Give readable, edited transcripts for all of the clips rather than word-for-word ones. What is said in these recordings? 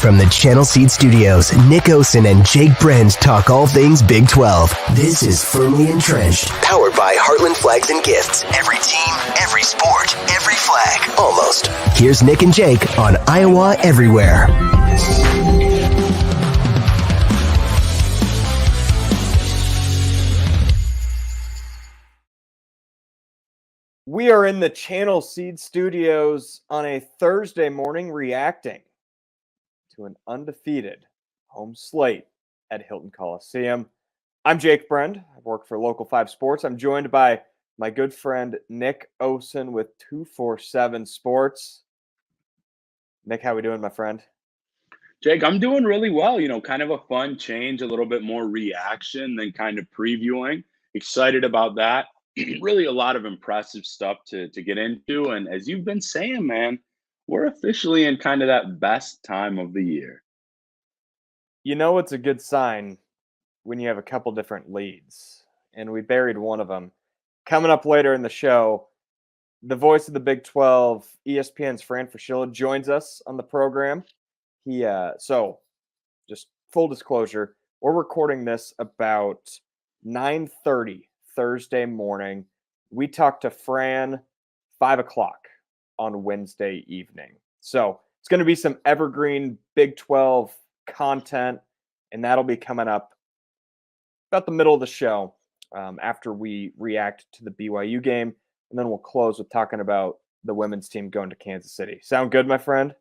From the Channel Seed Studios, Nick Osen and Jake Brend talk all things Big 12. This is Firmly Entrenched, powered by Heartland Flags and Gifts. Every team, every sport, every flag, almost. Here's Nick and Jake on Iowa Everywhere. We are in the Channel Seed Studios on a Thursday morning reacting to an undefeated home slate at Hilton Coliseum. I'm Jake Brend. I work for Local 5 Sports. I'm joined by my good friend Nick Osen with 247 Sports. Nick, how we doing, my friend? Jake, I'm doing really well. Kind of a fun change, a little bit more reaction than kind of previewing. Excited about that. Really a lot of impressive stuff to get into. And as you've been saying, man, we're officially in kind of that best time of the year. You know it's a good sign when you have a couple different leads, and we buried one of them. Coming up later in the show, the voice of the Big 12, ESPN's Fran Fraschilla, joins us on the program. So just full disclosure, we're recording this about 9:30 Thursday morning. We talked to Fran 5 o'clock on Wednesday evening. So it's going to be some evergreen Big 12 content, and that'll be coming up about the middle of the show after we react to the BYU game. And then we'll close with talking about the women's team going to Kansas City. Sound good, my friend?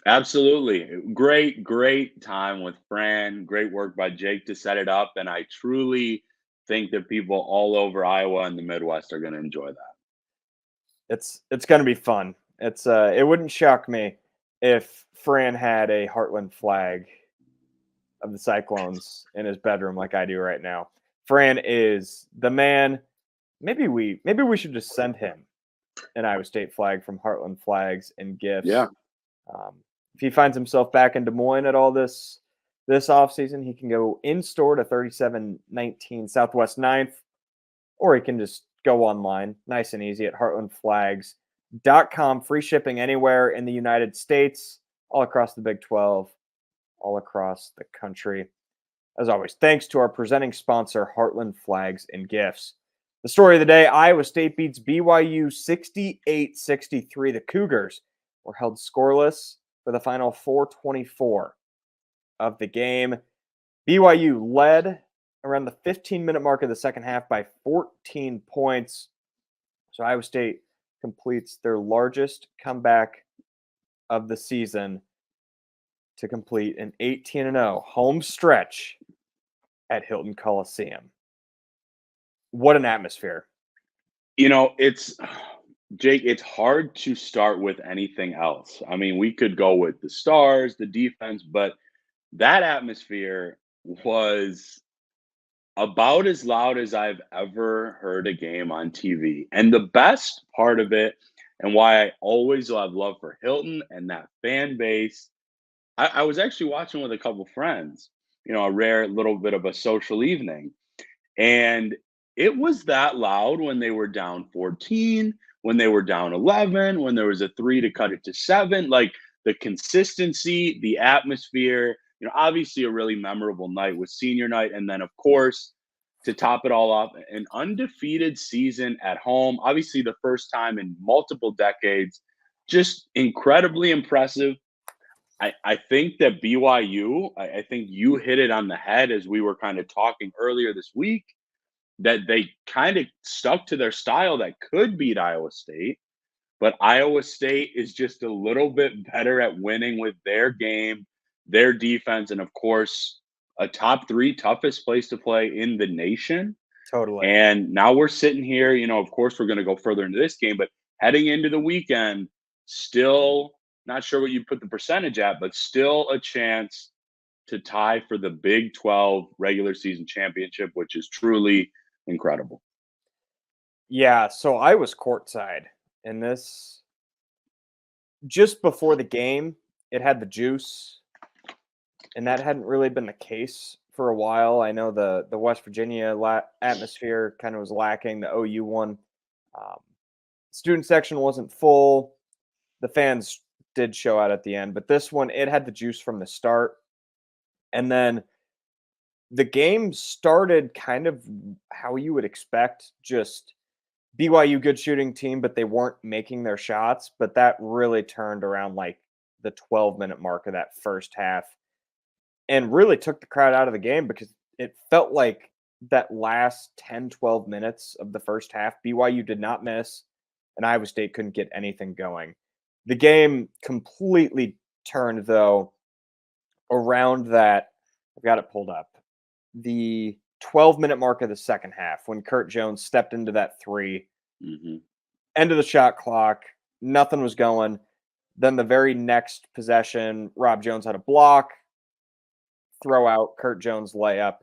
Absolutely. Great time with Fran. Great work by Jake to set it up. And I truly think that people all over Iowa and the Midwest are going to enjoy that. It's going to be fun. It wouldn't shock me if Fran had a Heartland flag of the Cyclones in his bedroom like I do right now. Fran is the man. Maybe we should just send him an Iowa State flag from Heartland Flags and Gifts. Yeah. If he finds himself back in Des Moines at all this offseason, he can go in store to 3719 Southwest 9th, or he can just go online, nice and easy, at heartlandflags.com. Free shipping anywhere in the United States, all across the Big 12, all across the country. As always, thanks to our presenting sponsor, Heartland Flags and Gifts. The story of the day, Iowa State beats BYU 68-63. The Cougars were held scoreless for the final 4:24 of the game. BYU led around the 15-minute mark of the second half by 14 points. So Iowa State completes their largest comeback of the season to complete an 18-0 home stretch at Hilton Coliseum. What an atmosphere. Jake, it's hard to start with anything else. I mean, we could go with the stars, the defense, but that atmosphere was about as loud as I've ever heard a game on TV. And the best part of it, and why I always have love for Hilton and that fan base, I was actually watching with a couple friends, a rare little bit of a social evening. And it was that loud when they were down 14, when they were down 11, when there was a 3 to cut it to 7, like the consistency, the atmosphere, obviously a really memorable night with senior night. And then, of course, to top it all off, an undefeated season at home, obviously the first time in multiple decades, just incredibly impressive. I think that BYU, I think you hit it on the head as we were kind of talking earlier this week, that they kind of stuck to their style that could beat Iowa State, but Iowa State is just a little bit better at winning with their game, their defense, and of course, a top 3 toughest place to play in the nation. Totally. And now we're sitting here, of course, we're going to go further into this game, but heading into the weekend, still not sure what you put the percentage at, but still a chance to tie for the Big 12 regular season championship, which is truly incredible. Yeah, so I was courtside in this. Just before the game, it had the juice, and that hadn't really been the case for a while. I know the West Virginia atmosphere kind of was lacking. The OU one, student section wasn't full. The fans did show out at the end, but this one, it had the juice from the start. And then the game started kind of how you would expect, just BYU good shooting team, but they weren't making their shots. But that really turned around like the 12-minute mark of that first half and really took the crowd out of the game because it felt like that last 10, 12 minutes of the first half, BYU did not miss, and Iowa State couldn't get anything going. The game completely turned, though, around that. I've got it pulled up. The 12-minute mark of the second half when Kurt Jones stepped into that three. Mm-hmm. End of the shot clock. Nothing was going. Then the very next possession, Rob Jones had a block, throw out, Kurt Jones layup.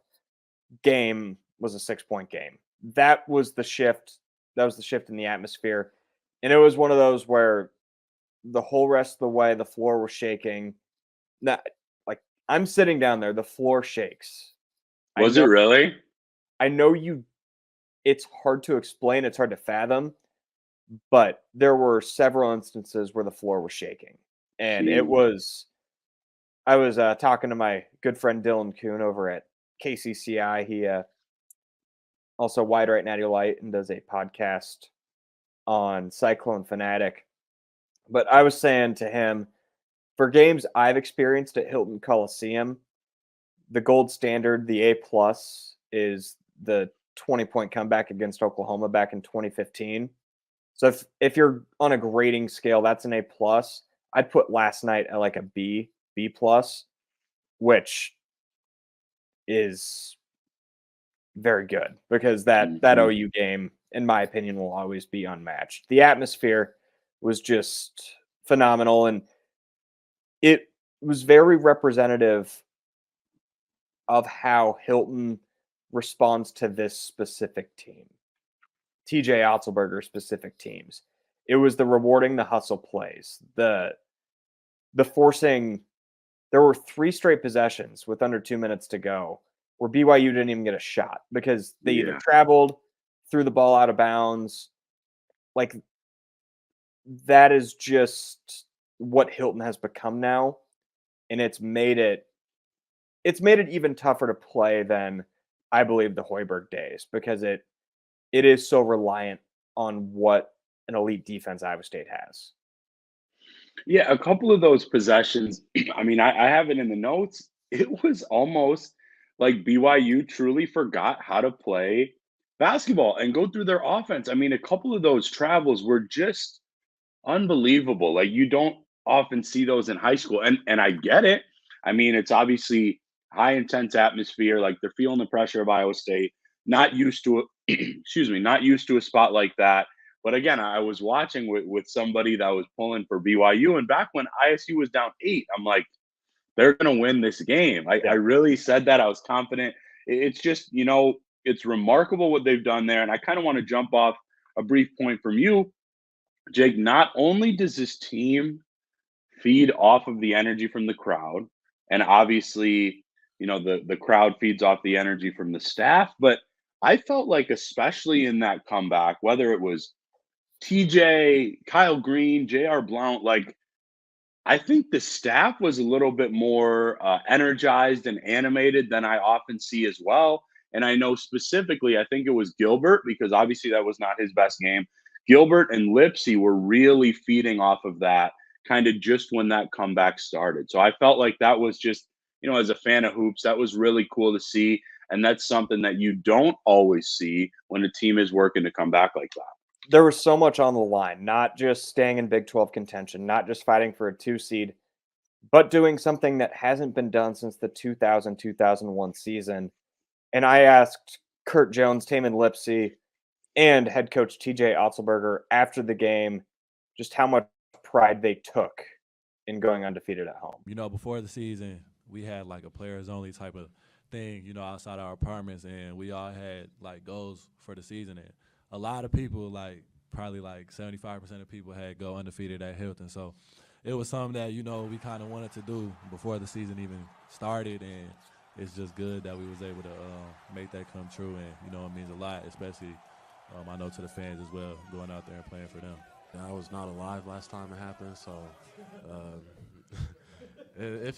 Game was a 6-point game. That was the shift. That was the shift in the atmosphere. And it was one of those where the whole rest of the way the floor was shaking. Now, like I'm sitting down there, the floor shakes. Was it really? I know it's hard to explain, it's hard to fathom, but there were several instances where the floor was shaking. And Jeez. I was talking to my good friend Dylan Kuhn over at KCCI. He also wide right Natty Light and does a podcast on Cyclone Fanatic. But I was saying to him, for games I've experienced at Hilton Coliseum, the gold standard, the A plus, is the 20-point comeback against Oklahoma back in 2015. So if you're on a grading scale, that's an A plus. I'd put last night at like a B plus, which is very good because that OU game, in my opinion, will always be unmatched. The atmosphere was just phenomenal, and it was very representative of how Hilton responds to this specific team. TJ Oztelbeger specific teams. It was the rewarding the hustle plays, the forcing. There were 3 straight possessions with under 2 minutes to go where BYU didn't even get a shot because they either traveled, threw the ball out of bounds. Like, that is just what Hilton has become now, and it's made it even tougher to play than I believe the Hoiberg days because it is so reliant on what an elite defense Iowa State has. Yeah, a couple of those possessions, I mean, I have it in the notes. It was almost like BYU truly forgot how to play basketball and go through their offense. I mean, a couple of those travels were just unbelievable. Like you don't often see those in high school. And I get it. I mean, it's obviously high intense atmosphere, like they're feeling the pressure of Iowa State, not used to excuse me, not used to a spot like that. But again, I was watching with somebody that was pulling for BYU, and back when ISU was down 8, I'm like, they're going to win this game. I really said that. I was confident. It's just, it's remarkable what they've done there. And I kind of want to jump off a brief point from you, Jake. Not only does this team feed off of the energy from the crowd, and obviously, the crowd feeds off the energy from the staff, but I felt like, especially in that comeback, whether it was TJ, Kyle Green, JR Blount, like I think the staff was a little bit more energized and animated than I often see as well. And I know specifically, I think it was Gilbert, because obviously that was not his best game. Gilbert and Lipsy were really feeding off of that kind of just when that comeback started. So I felt like that was just, as a fan of hoops, that was really cool to see. And that's something that you don't always see when a team is working to come back like that. There was so much on the line, not just staying in Big 12 contention, not just fighting for a 2 seed, but doing something that hasn't been done since the 2000-2001 season. And I asked Kurt Jones, Taman Lipsy, and head coach TJ Oztelbeger after the game just how much pride they took in going undefeated at home. Before the season, we had like a players only type of thing, outside our apartments, and we all had like goals for the season. And a lot of people, probably 75% of people had go undefeated at Hilton. So it was something that, we kind of wanted to do before the season even started. And it's just good that we was able to make that come true. And, it means a lot, especially I know to the fans as well, going out there and playing for them. I was not alive last time it happened, so it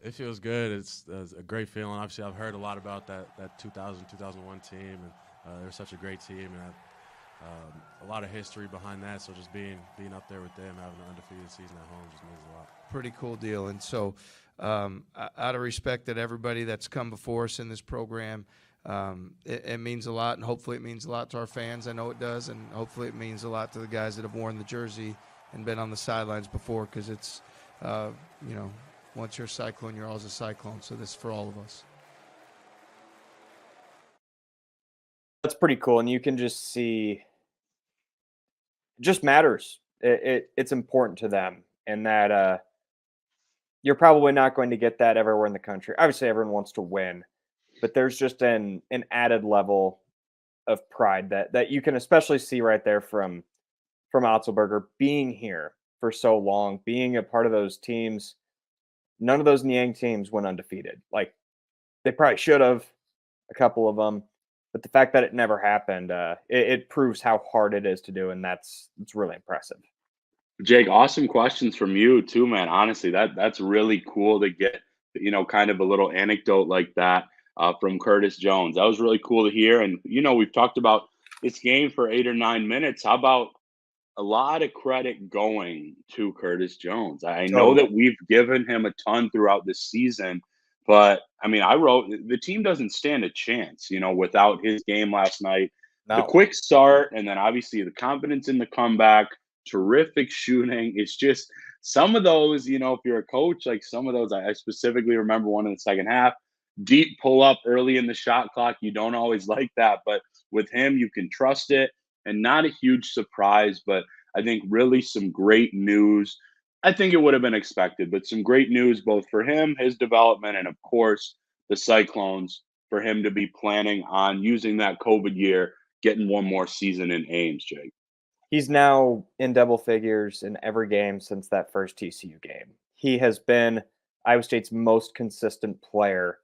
it feels good. It's a great feeling. Obviously, I've heard a lot about that 2001 team, and they're such a great team, and a lot of history behind that. So just being up there with them, having an undefeated season at home just means a lot. Pretty cool deal. And so, out of respect that everybody that's come before us in this program, it means a lot, and hopefully it means a lot to our fans. I know it does, and hopefully it means a lot to the guys that have worn the jersey and been on the sidelines before, because it's, once you're a Cyclone, you're always a Cyclone. So this is for all of us. That's pretty cool, and you can just see, it just matters. It's important to them, and that you're probably not going to get that everywhere in the country. Obviously, everyone wants to win, but there's just an added level of pride that you can especially see right there from Otzelberger being here for so long, being a part of those teams. None of those Niang teams went undefeated. Like, they probably should have, a couple of them, but the fact that it never happened, it proves how hard it is to do, and it's really impressive. Jake, awesome questions from you too, man. Honestly, that's really cool to get, kind of a little anecdote like that from Curtis Jones. That was really cool to hear. And we've talked about this game for 8 or 9 minutes. How about a lot of credit going to Curtis Jones? I know that we've given him a ton throughout this season, but I mean, I wrote the team doesn't stand a chance, without his game last night. The No. quick start, and then obviously the confidence in the comeback, terrific shooting. It's just some of those, if you're a coach, like some of those, I specifically remember one in the second half, deep pull up early in the shot clock. You don't always like that, but with him, you can trust it. And not a huge surprise, but I think really some great news. I think it would have been expected, but some great news both for him, his development, and of course, the Cyclones, for him to be planning on using that COVID year, getting one more season in Ames, Jake. He's now in double figures in every game since that first TCU game. He has been Iowa State's most consistent player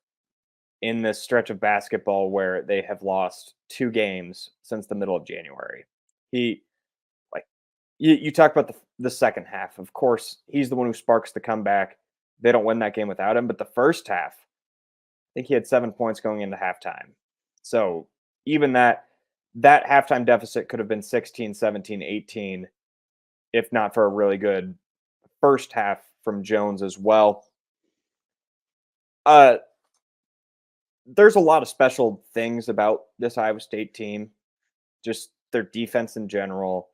in this stretch of basketball where they have lost 2 games since the middle of January. He, like, you talk about the second half. Of course, he's the one who sparks the comeback. They don't win that game without him. But the first half, I think he had 7 points going into halftime. So even that halftime deficit could have been 16, 17, 18, if not for a really good first half from Jones as well. There's a lot of special things about this Iowa State team, just their defense in general,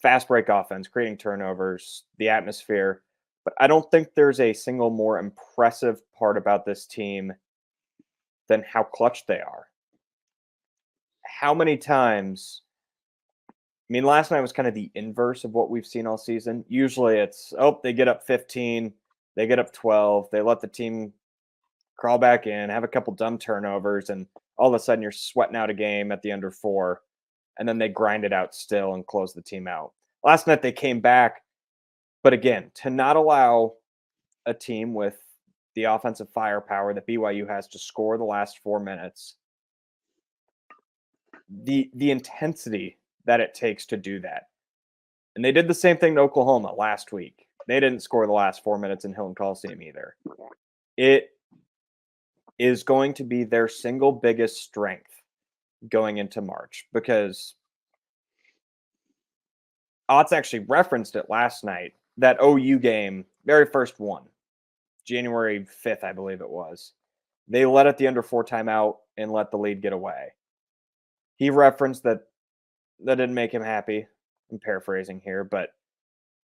fast break offense, creating turnovers, the atmosphere. But I don't think there's a single more impressive part about this team than how clutch they are. How many times, I mean, last night was kind of the inverse of what we've seen all season. Usually it's, they get up 15, they get up 12, they let the team crawl back in, have a couple dumb turnovers, and all of a sudden you're sweating out a game at the under 4, and then they grind it out still and close the team out. Last night they came back, but again, to not allow a team with the offensive firepower that BYU has to score the last 4 minutes, the intensity that it takes to do that. And they did the same thing to Oklahoma last week. They didn't score the last 4 minutes in Hilton Coliseum either. It is going to be their single biggest strength going into March, because Otz actually referenced it last night. That OU game, very first one, January 5th, I believe it was. They let it the under 4 timeout and let the lead get away. He referenced that didn't make him happy. I'm paraphrasing here, but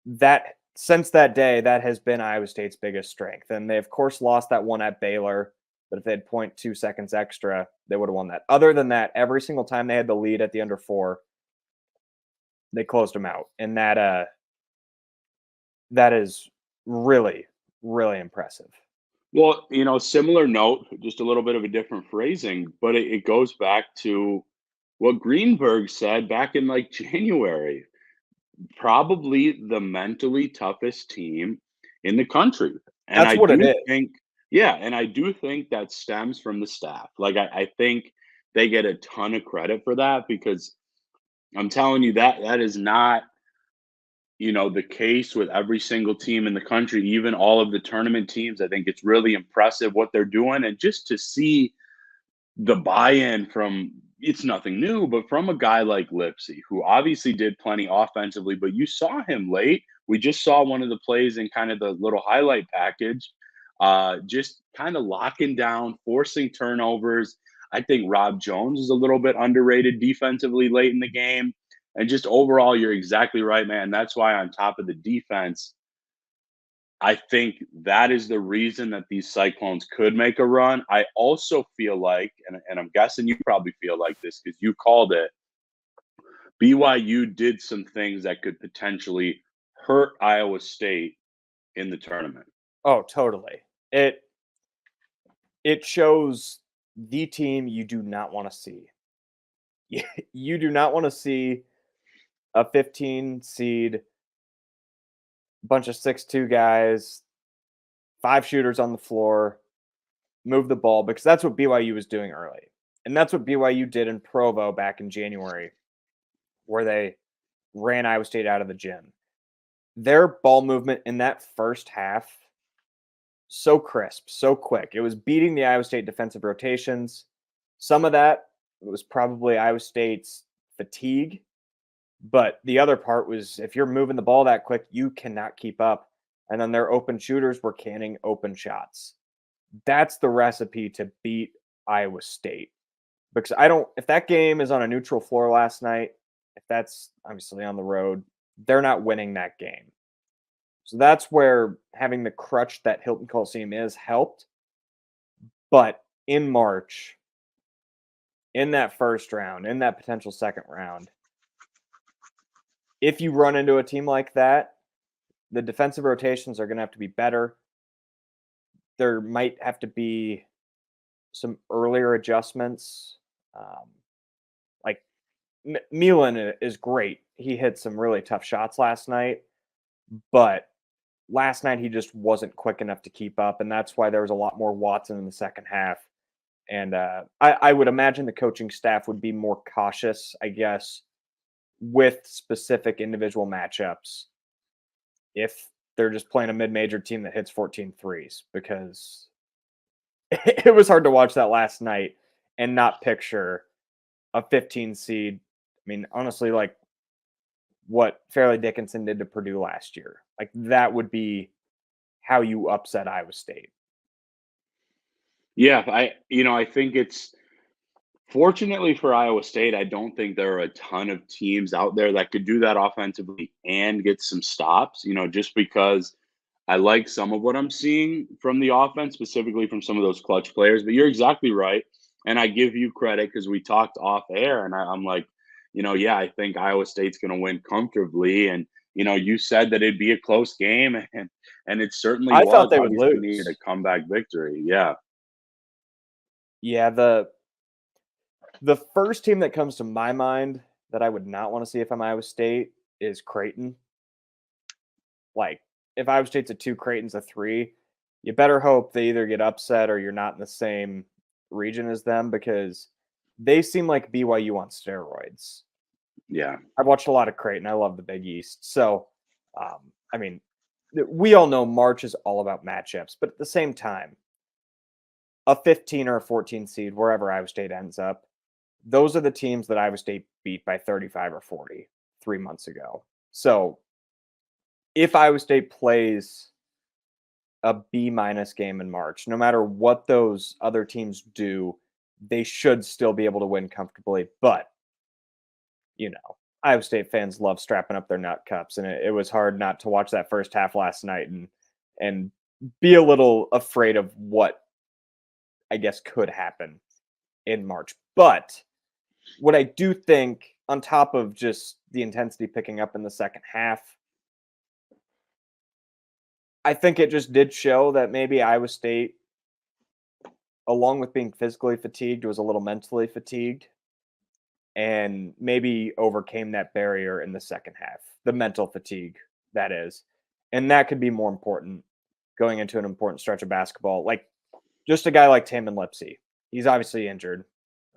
that since that day, that has been Iowa State's biggest strength. And they, of course, lost that one at Baylor, but if they had 0.2 seconds extra, they would have won that. Other than that, every single time they had the lead at the under 4, they closed them out. And that is really, really impressive. Well, similar note, just a little bit of a different phrasing, but it goes back to what Greenberg said back in like January. Probably the mentally toughest team in the country. And That's what it is. and I do think that stems from the staff. Like, I think they get a ton of credit for that, because I'm telling you that is not, the case with every single team in the country, even all of the tournament teams. I think it's really impressive what they're doing. And just to see the buy-in from, it's nothing new, but from a guy like Lipsy, who obviously did plenty offensively, but you saw him late. We just saw one of the plays in kind of the little highlight package, just kind of locking down, forcing turnovers. I think Rob Jones is a little bit underrated defensively late in the game. And just overall, you're exactly right, man. That's why on top of the defense, I think that is the reason that these Cyclones could make a run. I also feel like, and I'm guessing you probably feel like this because you called it, BYU did some things that could potentially hurt Iowa State in the tournament. Oh, totally. It shows the team you do not want to see. You do not want to see a 15 seed, bunch of 6'2" guys, 5 shooters on the floor, move the ball, because that's what BYU was doing early. And that's what BYU did in Provo back in January, where they ran Iowa State out of the gym. Their ball movement in that first half, so crisp, so quick. It was beating the Iowa State defensive rotations. Some of that was probably Iowa State's fatigue, but the other part was if you're moving the ball that quick, you cannot keep up. And then their open shooters were canning open shots. That's the recipe to beat Iowa State. Because if that game is on a neutral floor last night, if that's obviously on the road, they're not winning that game. So that's where having the crutch that Hilton Coliseum is helped. But in March, in that first round, in that potential second round, if you run into a team like that, the defensive rotations are going to have to be better. There might have to be some earlier adjustments. Like Milan is great. He hit some really tough shots last night, but last night he just wasn't quick enough to keep up, and that's why there was a lot more Watson in the second half. And I would imagine the coaching staff would be more cautious, I guess, with specific individual matchups if they're just playing a mid-major team that hits 14 threes, because it was hard to watch that last night and not picture a 15 seed. I mean, honestly, like what Fairleigh Dickinson did to Purdue last year. Like that would be how you upset Iowa State. Yeah, I think it's fortunately for Iowa State, I don't think there are a ton of teams out there that could do that offensively and get some stops, just because I like some of what I'm seeing from the offense, specifically from some of those clutch players. But you're exactly right. And I give you credit because we talked off air and I'm like, yeah, I think Iowa State's going to win comfortably. And, you said that it'd be a close game and it certainly I was. thought they would Obviously, lose. needed a comeback victory. Yeah. Yeah, the first team that comes to my mind that I would not want to see if I'm Iowa State is Creighton. Like, if Iowa State's a 2, Creighton's a 3, you better hope they either get upset or you're not in the same region as them, because they seem like BYU on steroids. Yeah. I've watched a lot of Creighton. I love the Big East. So, I mean, we all know March is all about matchups, but at the same time, a 15 or a 14 seed, wherever Iowa State ends up, those are the teams that Iowa State beat by 35 or 40 3 months ago. So if Iowa State plays a B- game in March, no matter what those other teams do, they should still be able to win comfortably. But, Iowa State fans love strapping up their nut cups, and it was hard not to watch that first half last night and be a little afraid of what I guess could happen in March. But what I do think, on top of just the intensity picking up in the second half, I think it just did show that maybe Iowa State, along with being physically fatigued, was a little mentally fatigued and maybe overcame that barrier in the second half, the mental fatigue, that is. And that could be more important going into an important stretch of basketball. Like, just a guy like Tamin Lipsey, he's obviously injured,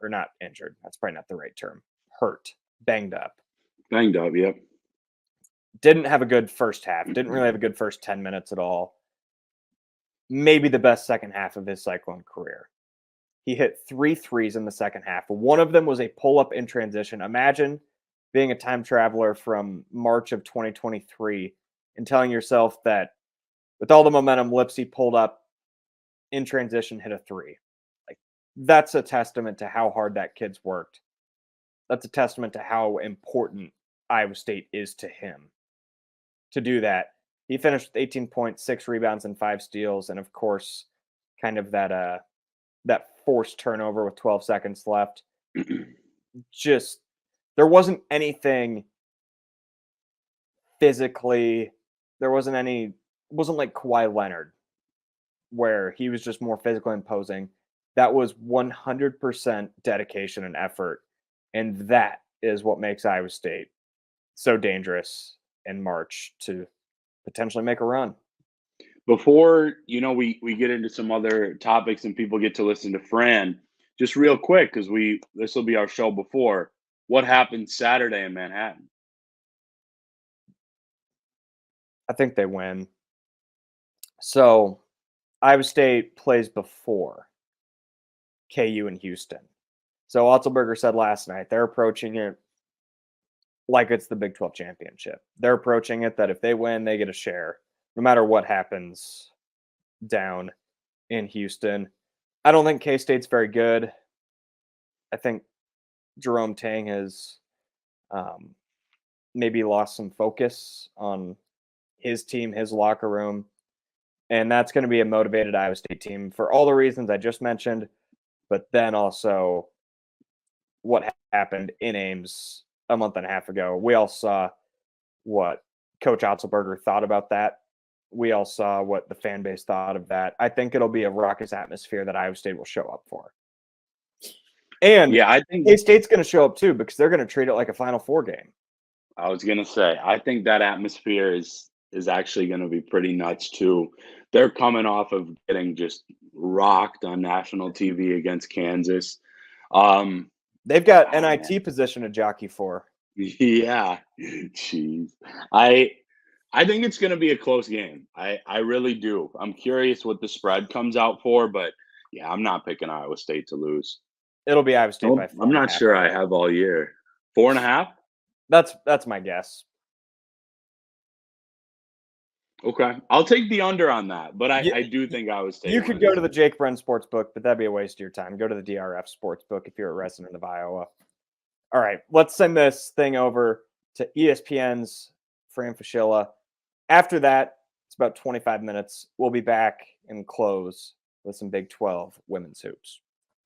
or not injured. That's probably not the right term. Hurt, banged up. Banged up, yep. Didn't have a good first half. Didn't really have a good first 10 minutes at all. Maybe the best second half of his Cyclone career. He hit 3 threes in the second half. One of them was a pull-up in transition. Imagine being a time traveler from March of 2023 and telling yourself that with all the momentum, Lipsy pulled up in transition, hit a 3. Like, that's a testament to how hard that kid's worked. That's a testament to how important Iowa State is to him to do that. He finished with 18 points, 6 rebounds, and 5 steals, and of course, kind of that forced turnover with 12 seconds left. Just there wasn't anything physically. There wasn't like Kawhi Leonard, where he was just more physically imposing. That was 100% dedication and effort, and that is what makes Iowa State so dangerous in March to potentially make a run. Before, we get into some other topics and people get to listen to Fran, just real quick, because this will be our show before. What happened Saturday in Manhattan? I think they win. So Iowa State plays before KU in Houston. So Oztelbeger said last night they're approaching it like it's the Big 12 championship. They're approaching it that if they win, they get a share, no matter what happens down in Houston. I don't think K-State's very good. I think Jerome Tang has maybe lost some focus on his team, his locker room, and that's going to be a motivated Iowa State team for all the reasons I just mentioned, but then also what happened in Ames a month and a half ago. We all saw what Coach Oztelbeger thought about that. We all saw what the fan base thought of that. I think it'll be a raucous atmosphere that Iowa State will show up for. And yeah, I think K-State's going to show up too because they're going to treat it like a Final Four game. I was going to say, I think that atmosphere is actually going to be pretty nuts too. They're coming off of getting just rocked on national TV against Kansas. They've got NIT position to jockey for. Yeah, jeez. I think it's going to be a close game. I really do. I'm curious what the spread comes out for, but yeah, I'm not picking Iowa State to lose. It'll be Iowa State by 4.5. I'm not sure I have all year. 4.5? That's my guess. Okay. I'll take the under on that, but I do think Iowa State. You could go to the Jake Brend Sportsbook, but that'd be a waste of your time. Go to the DRF Sportsbook if you're a resident of Iowa. All right, let's send this thing over to ESPN's Fran Fraschilla. After that, it's about 25 minutes. We'll be back and close with some Big 12 women's hoops.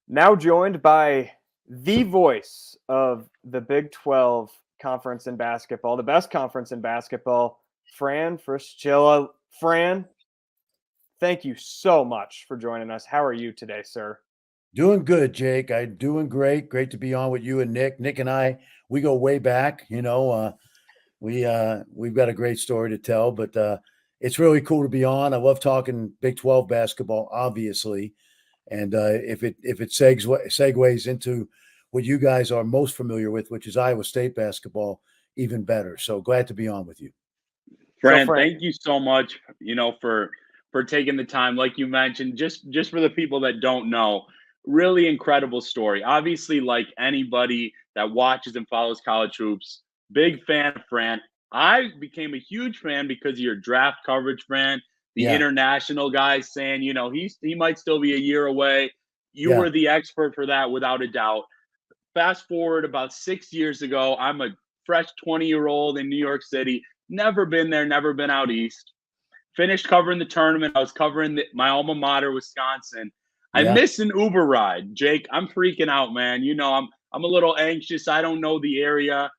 Now joined by the voice of the Big 12 conference in basketball, the best conference in basketball, Fran Fraschilla. Fran, thank you so much for joining us. How are you today, sir? Doing good, Jake. I'm doing great. Great to be on with you and Nick. Nick and I, we go way back. We've got a great story to tell, but it's really cool to be on. I love talking Big 12 basketball, obviously, and if it segues into what you guys are most familiar with, which is Iowa State basketball, even better. So glad to be on with you. Fran, thank you so much, for taking the time. Like you mentioned, just for the people that don't know, really incredible story. Obviously, like anybody that watches and follows college hoops, big fan of Fran. I became a huge fan because of your draft coverage, Fran. The international guys saying, he might still be a year away. You were the expert for that, without a doubt. Fast forward about 6 years ago, I'm a fresh 20-year-old in New York City. Never been there, never been out east. Finished covering the tournament. I was covering my alma mater, Wisconsin. I missed an Uber ride, Jake. I'm freaking out, man. I'm a little anxious. I don't know the area.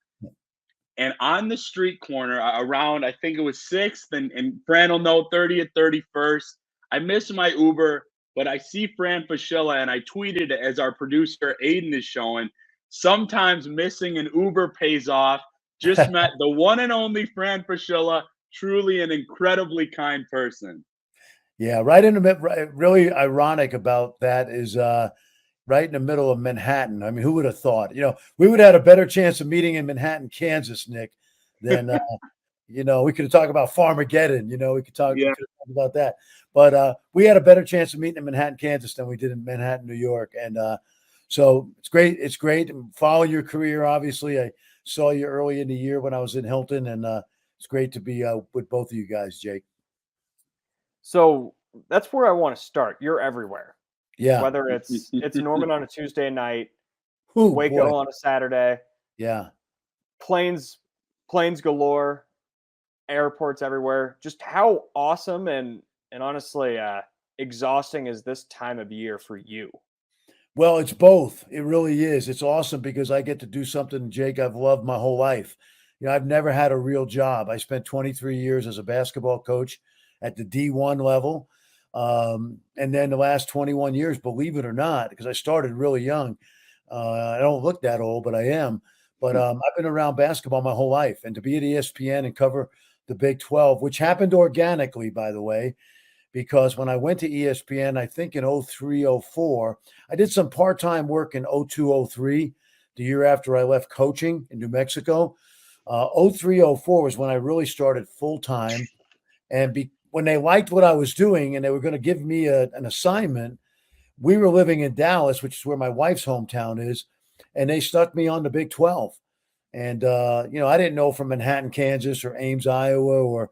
And on the street corner, around, I think it was 6th, and Fran will know, 30th, 31st, I missed my Uber, but I see Fran Fraschilla, and I tweeted it as our producer, Aiden, is showing. Sometimes missing an Uber pays off. Just met the one and only Fran Fraschilla, truly an incredibly kind person. Yeah, right in the middle. Really ironic about that is right in the middle of Manhattan. I mean, who would have thought? You know, we would have had a better chance of meeting in Manhattan, Kansas, Nick, than you know, we could have talked about Farmageddon. You know, we could Yeah. have talked about that. But we had a better chance of meeting in Manhattan, Kansas than we did in Manhattan, New York. And so it's great. It's great. Follow your career. Obviously, I saw you early in the year when I was in Hilton, and it's great to be with both of you guys, Jake. So that's where I want to start. You're everywhere. Yeah. Whether it's Norman on a Tuesday night, Ooh, Waco boy. on a Saturday, Yeah. planes galore, airports everywhere. Just how awesome and honestly exhausting is this time of year for you? Well, it's both. It really is. It's awesome because I get to do something, Jake, I've loved my whole life. You know, I've never had a real job. I spent 23 years as a basketball coach at the D1 level. And then the last 21 years, believe it or not, because I started really young. I don't look that old, but I am. But I've been around basketball my whole life. And to be at ESPN and cover the Big 12, which happened organically, by the way, because when I went to ESPN, I think in 03, 04, I did some part-time work in 02, 03, the year after I left coaching in New Mexico. 03, 04 was when I really started full-time. And when they liked what I was doing and they were going to give me an assignment, we were living in Dallas, which is where my wife's hometown is, and they stuck me on the Big 12. And, you know, I didn't know from Manhattan, Kansas or Ames, Iowa or,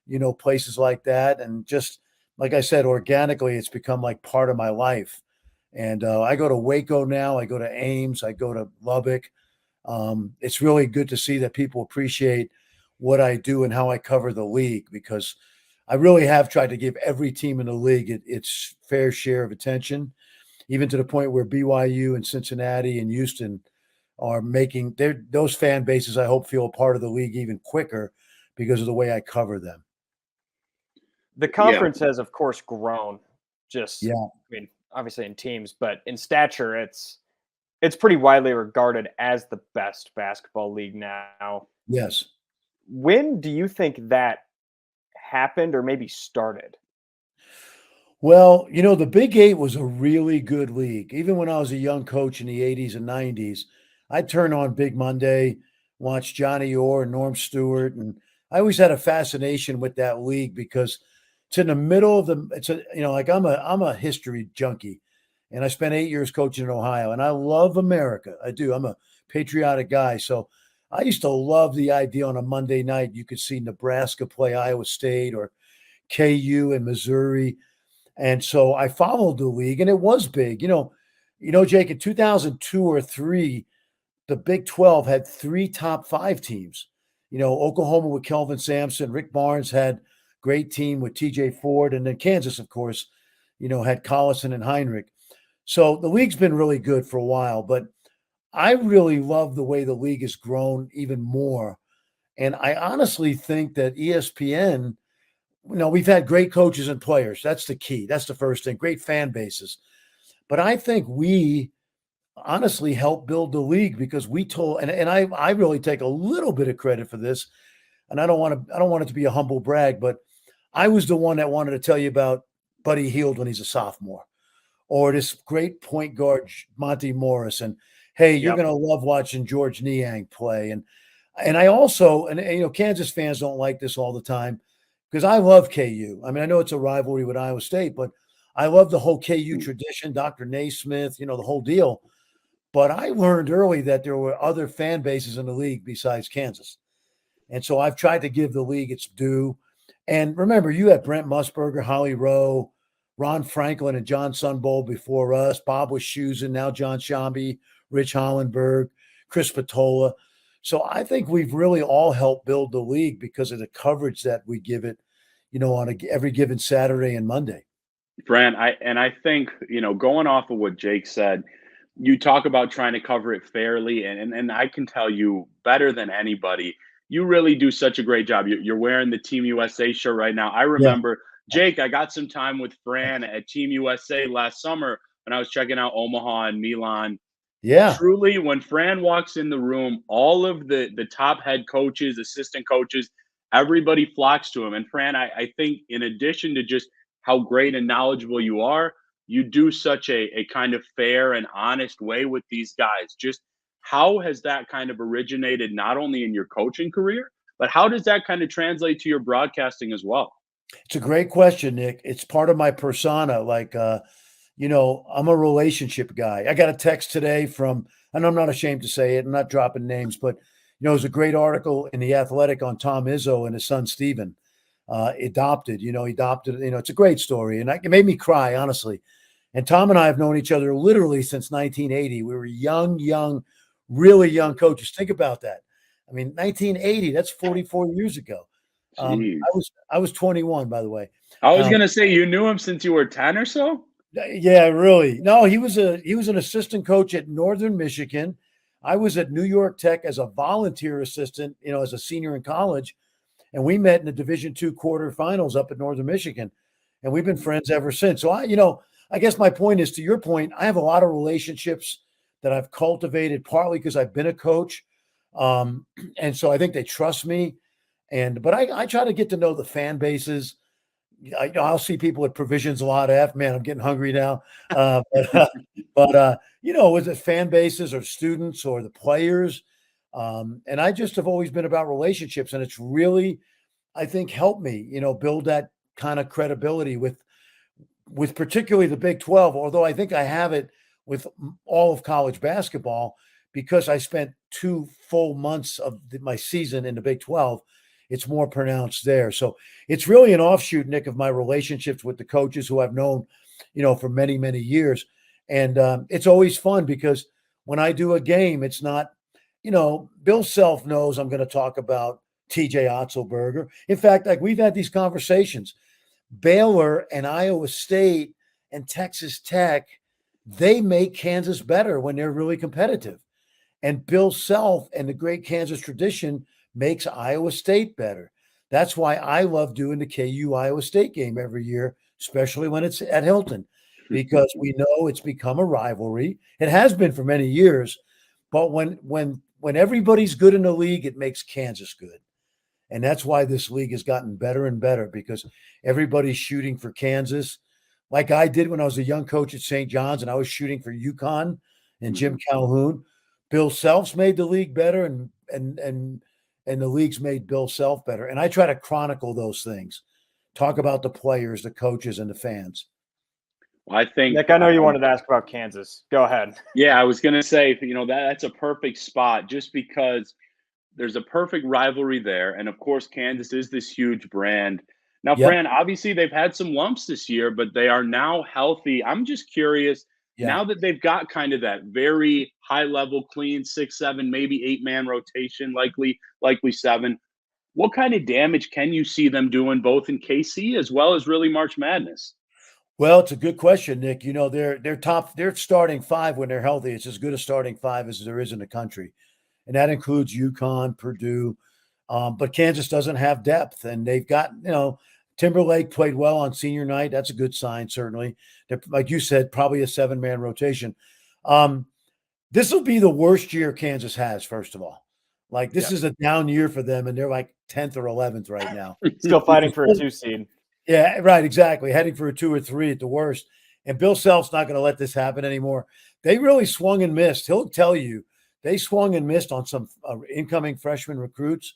you know, places like that. And just, like I said, organically, it's become like part of my life. And I go to Waco now. I go to Ames. I go to Lubbock. It's really good to see that people appreciate what I do and how I cover the league, because I really have tried to give every team in the league its fair share of attention, even to the point where BYU and Cincinnati and Houston are making those fan bases, I hope, feel a part of the league even quicker because of the way I cover them. The conference has, of course, grown. Just, Yeah. I mean, obviously in teams, but in stature, it's pretty widely regarded as the best basketball league now. Yes. When do you think that happened or maybe started? Well, you know, the Big Eight was a really good league. Even when I was a young coach in the 80s and 90s, I'd turn on Big Monday, watch Johnny Orr and Norm Stewart. And I always had a fascination with that league because it's in the middle of like I'm a history junkie. And I spent 8 years coaching in Ohio, and I love America. I do. I'm a patriotic guy. So I used to love the idea on a Monday night you could see Nebraska play Iowa State or KU and Missouri. And so I followed the league, and it was big. Jake, in 2002 or 3, the Big 12 had 3 top 5 teams. You know, Oklahoma with Kelvin Sampson, Rick Barnes had great team with TJ Ford, and then Kansas, of course, you know, had Collison and Heinrich. So the league's been really good for a while, but I really love the way the league has grown even more. And I honestly think that ESPN, you know, we've had great coaches and players. That's the key. That's the first thing. Great fan bases. But I think we honestly helped build the league because we told, and I really take a little bit of credit for this. And I don't want it to be a humble brag, but I was the one that wanted to tell you about Buddy Hield when he's a sophomore, or this great point guard Monty Morris. And hey, you're going to love watching George Niang play. And I also, and you know, Kansas fans don't like this all the time, because I love KU. I mean, I know it's a rivalry with Iowa State, but I love the whole KU tradition, Dr. Naismith, you know, the whole deal. But I learned early that there were other fan bases in the league besides Kansas. And so I've tried to give the league its due. And remember, you had Brent Musburger, Holly Rowe, Ron Franklin, and John Sunbold before us. Bob was Schusen, now John Shambi, Rich Hollenberg, Chris Patola. So I think we've really all helped build the league because of the coverage that we give it, you know, on every given Saturday and Monday. Fran, I think, you know, going off of what Jake said, you talk about trying to cover it fairly, and I can tell you better than anybody, you really do such a great job. You're wearing the Team USA shirt right now. I remember, Jake, I got some time with Fran at Team USA last summer when I was checking out Omaha and Milan. Yeah. Truly, when Fran walks in the room, all of the top head coaches, assistant coaches, everybody flocks to him. And Fran, I think in addition to just how great and knowledgeable you are, you do such a kind of fair and honest way with these guys. Just how has that kind of originated not only in your coaching career, but how does that kind of translate to your broadcasting as well? It's a great question, Nick. It's part of my persona. Like, I'm a relationship guy. I got a text today from, and I'm not ashamed to say it, I'm not dropping names, but, there's a great article in The Athletic on Tom Izzo and his son, Steven, adopted. It's a great story. And it made me cry, honestly. And Tom and I have known each other literally since 1980. We were young, really young coaches. Think about that. I mean, 1980, that's 44 years ago. Jeez. I was 21, by the way. I was gonna say you knew him since you were 10 or so. Yeah, really. No, he was an assistant coach at Northern Michigan. I was at New York Tech as a volunteer assistant, as a senior in college, and we met in the Division II quarterfinals up at Northern Michigan, and we've been friends ever since. So I guess my point is, to your point, I have a lot of relationships that I've cultivated partly because I've been a coach, and so I think they trust me. But I try to get to know the fan bases. I'll see people at Provisions a lot. Man, I'm getting hungry now. Was it fan bases or students or the players? And I just have always been about relationships, and it's really, I think, helped me, build that kind of credibility with particularly the Big 12. Although I think I have it with all of college basketball because I spent 2 full months of my season in the Big 12. It's more pronounced there. So it's really an offshoot, Nick, of my relationships with the coaches who I've known, for many, many years. And it's always fun because when I do a game, it's not, Bill Self knows I'm going to talk about TJ Oztelbeger. In fact, like we've had these conversations, Baylor and Iowa State and Texas Tech, they make Kansas better when they're really competitive. And Bill Self and the great Kansas tradition makes Iowa State better. That's why I love doing the KU Iowa State game every year, especially when it's at Hilton, because we know it's become a rivalry. It has been for many years, but when everybody's good in the league, it makes Kansas good. And that's why this league has gotten better and better because everybody's shooting for Kansas, like I did when I was a young coach at St. John's and I was shooting for UConn and Jim Calhoun. Bill Self's made the league better and the league's made Bill Self better. And I try to chronicle those things, talk about the players, the coaches, and the fans. Well, I think, Nick, I know you wanted to ask about Kansas. Go ahead. Yeah, I was going to say, that's a perfect spot just because there's a perfect rivalry there. And of course, Kansas is this huge brand. Now, Yep. Fran, obviously they've had some lumps this year, but they are now healthy. I'm just curious, now that they've got kind of that very high level, clean 6, 7, maybe 8-man rotation, likely 7, what kind of damage can you see them doing both in KC as well as really March Madness? Well, it's a good question, Nick. They're starting 5 when they're healthy. It's as good a starting 5 as there is in the country. And that includes UConn, Purdue. But Kansas doesn't have depth. And they've got, Timberlake played well on senior night. That's a good sign, certainly. They're, like you said, probably a 7-man rotation. This will be the worst year Kansas has, first of all. Like, this is a down year for them, and they're like 10th or 11th right now. Still fighting for a 2 seed. Yeah, right, exactly. Heading for a 2 or 3 at the worst. And Bill Self's not going to let this happen anymore. They really swung and missed. He'll tell you they swung and missed on some incoming freshman recruits,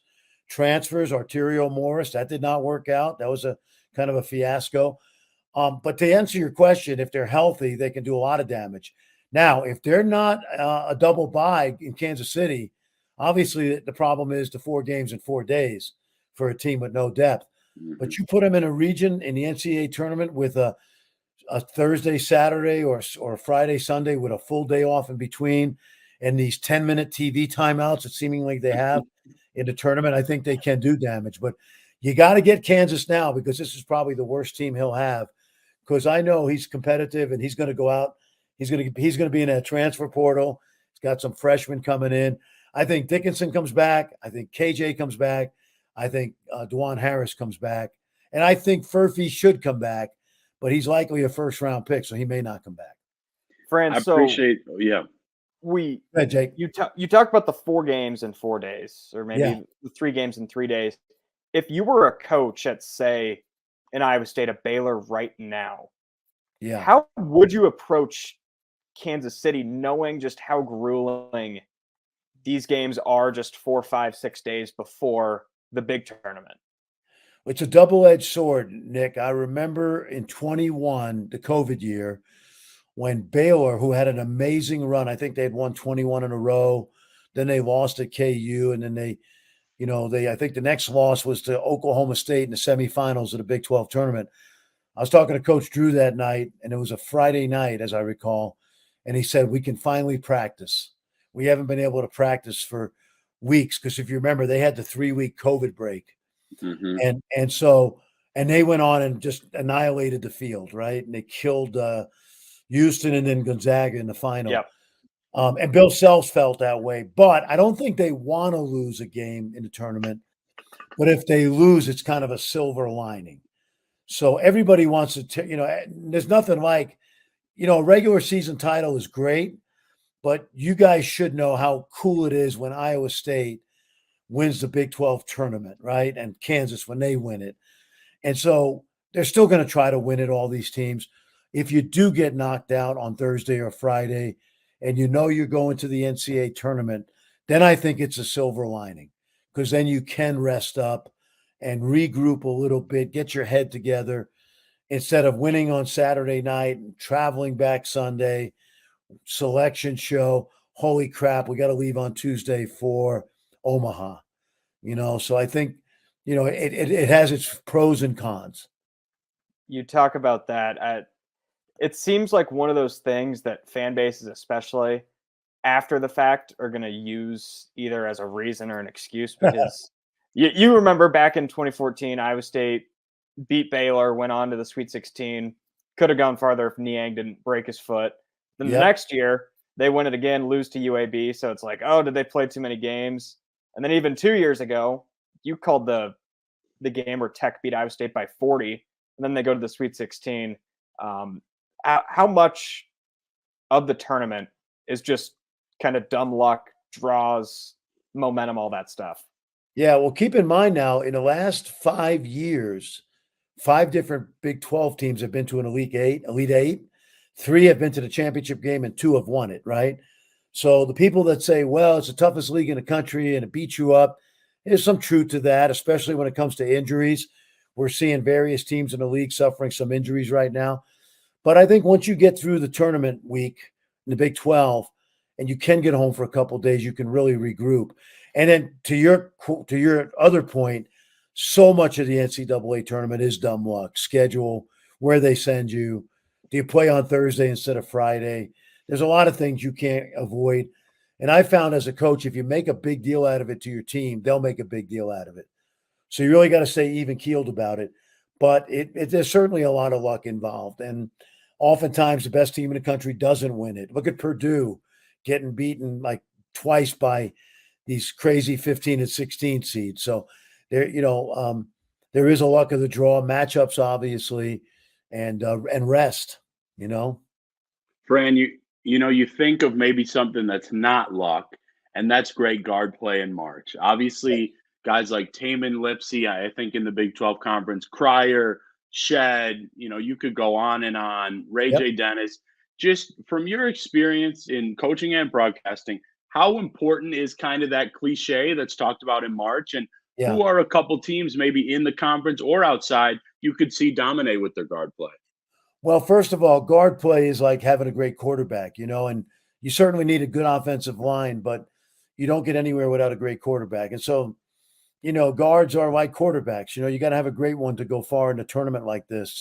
transfers, Arterio Morris. That did not work out. That was a kind of a fiasco. But to answer your question, if they're healthy, they can do a lot of damage. Now, if they're not a double bye in Kansas City, obviously the problem is the 4 games in 4 days for a team with no depth. But you put them in a region in the NCAA tournament with a Thursday, Saturday, or Friday, Sunday with a full day off in between, and these 10-minute TV timeouts that seemingly they have in the tournament, I think they can do damage. But you got to get Kansas now because this is probably the worst team he'll have. Because I know he's competitive and he's going to go out. He's going to be in that transfer portal. He's got some freshmen coming in. I think Dickinson comes back. I think KJ comes back. I think DeJuan Harris comes back. And I think Furphy should come back, but he's likely a first-round pick, so he may not come back. Fran, I appreciate, Jake. You talked about the 4 games in 4 days, or maybe the 3 games in 3 days. If you were a coach at, say, in Iowa State, at Baylor right now, Yeah. How would you approach Kansas City knowing just how grueling these games are just 4, 5, 6 days before the big tournament? It's a double-edged sword, Nick. I remember in 21, the COVID year, when Baylor, who had an amazing run, I think they'd won 21 in a row. Then they lost at KU, and then I think the next loss was to Oklahoma State in the semifinals of the Big 12 tournament. I was talking to Coach Drew that night, and it was a Friday night, as I recall, and he said, we can finally practice. We haven't been able to practice for weeks because if you remember, they had the 3-week COVID break. Mm-hmm. And they went on and just annihilated the field, right? And they killed Houston and then Gonzaga in the final. Yep. And Bill Self felt that way, but I don't think they want to lose a game in the tournament. But if they lose, it's kind of a silver lining. So everybody wants to, there's nothing like, a regular season title is great, but you guys should know how cool it is when Iowa State wins the Big 12 tournament, right? And Kansas when they win it. And so they're still going to try to win it, all these teams. If you do get knocked out on Thursday or Friday and you're going to the NCAA tournament, then I think it's a silver lining because then you can rest up and regroup a little bit, get your head together instead of winning on Saturday night and traveling back Sunday, selection show. Holy crap, we got to leave on Tuesday for Omaha. So I think, it has its pros and cons. You talk about that. It seems like one of those things that fan bases, especially after the fact, are going to use either as a reason or an excuse because you remember back in 2014, Iowa State beat Baylor, went on to the Sweet 16, could have gone farther if Niang didn't break his foot. Then the next year, they win it again, lose to UAB. So it's like, oh, did they play too many games? And then even 2 years ago, you called the game where Tech beat Iowa State by 40, and then they go to the Sweet 16. How much of the tournament is just kind of dumb luck, draws, momentum, all that stuff? Yeah, well, keep in mind now, in the last 5 years, 5 different Big 12 teams have been to an Elite Eight. 3 have been to the championship game, and 2 have won it, right? So the people that say, well, it's the toughest league in the country and it beats you up, there's some truth to that, especially when it comes to injuries. We're seeing various teams in the league suffering some injuries right now. But I think once you get through the tournament week in the Big 12 and you can get home for a couple of days, you can really regroup. And then to your other point, so much of the NCAA tournament is dumb luck, schedule, where they send you. Do you play on Thursday instead of Friday? There's a lot of things you can't avoid. And I found as a coach, if you make a big deal out of it to your team, they'll make a big deal out of it. So you really got to stay even-keeled about it. But there's certainly a lot of luck involved. And oftentimes the best team in the country doesn't win it. Look at Purdue getting beaten like twice by these crazy 15 and 16 seeds. So there is a luck of the draw, matchups, obviously, and rest, Fran, you think of maybe something that's not luck, and that's great guard play in March. Obviously, guys like Taman Lipsy, I think in the Big 12 Conference, Cryer, Shed, you could go on and on, Ray J. Dennis. Just from your experience in coaching and broadcasting, how important is kind of that cliche that's talked about in March? And who are a couple teams maybe in the conference or outside you could see dominate with their guard play? Well, first of all, guard play is like having a great quarterback, and you certainly need a good offensive line, but you don't get anywhere without a great quarterback. And so, guards are like quarterbacks. You got to have a great one to go far in a tournament like this,